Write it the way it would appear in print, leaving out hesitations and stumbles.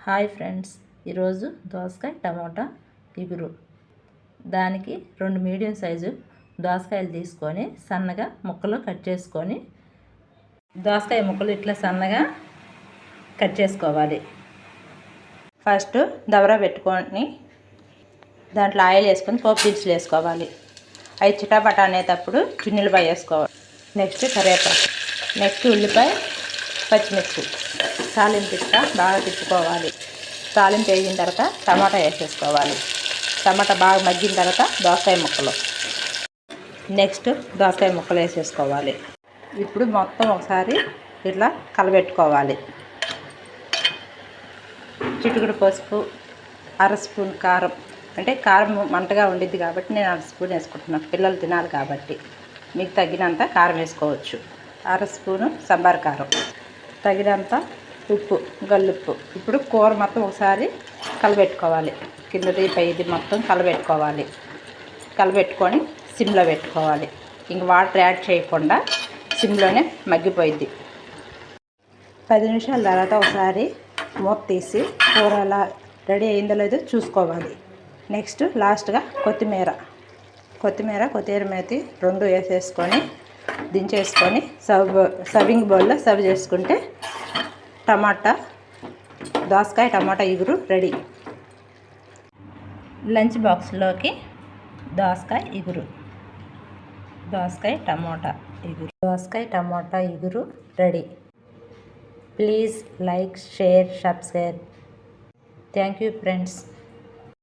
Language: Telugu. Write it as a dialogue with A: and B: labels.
A: హాయ్ ఫ్రెండ్స్, ఈరోజు దోసకాయ టమోటా ఇగురు. దానికి 2 మీడియం సైజు దోసకాయలు తీసుకొని సన్నగా ముక్కలు కట్ చేసుకొని దోసకాయ ముక్కలు ఇట్లా సన్నగా కట్ చేసుకోవాలి. ఫస్ట్ దవర పెట్టుకొని దాంట్లో ఆయిల్ వేసుకొని పోపు దినుసులు వేసుకోవాలి. అవి చిటాపట అనేటప్పుడు చున్నీలపై వేసుకోవాలి. నెక్స్ట్ కరివేపాకు, నెక్స్ట్ ఉల్లిపాయ, పచ్చిమిర్చి, తాలింపు బాగా తిప్పుకోవాలి. తాలింపు వేసిన తర్వాత టమాటా వేసేసుకోవాలి. టమాటా బాగా మగ్గిన తర్వాత దోసకాయ ముక్కలు, నెక్స్ట్ దోసకాయ ముక్కలు వేసేసుకోవాలి. ఇప్పుడు మొత్తం ఒకసారి ఇట్లా కలబెట్టుకోవాలి. చిటికెడు పసుపు, 1/2 స్పూన్ కారం, అంటే కారం మంటగా ఉండిద్ది కాబట్టి నేను 1/2 స్పూన్ వేసుకుంటున్నాను. పిల్లలు తినాలి కాబట్టి మీకు తగినంత కారం వేసుకోవచ్చు. 1/2 స్పూను సాంబార్ కారం, తగినంత ఉప్పు, గల్లుప్పు. ఇప్పుడు కూర మొత్తం ఒకసారి కలబెట్టుకోవాలి. కిందది పైది మొత్తం కలబెట్టుకోవాలి. కలబెట్టుకొని సిమ్లో పెట్టుకోవాలి. ఇంక వాటర్ యాడ్ చేయకుండా సిమ్లోనే మగ్గిపోయిద్ది. 10 నిమిషాల తర్వాత ఒకసారి మూత తీసి కూర ఎలా రెడీ అయిందో లేదో చూసుకోవాలి. నెక్స్ట్ లాస్ట్గా కొత్తిమీర మేతి 2 వేసేసుకొని దించేసుకొని సర్వింగ్ బౌల్లో సర్వ్ చేసుకుంటే దోసకాయ టమాటా ఇగురు రెడీ. లంచ్ బాక్స్లోకి దోసకాయ టమాటా ఇగురు ready. Please like, share, subscribe. Thank you friends.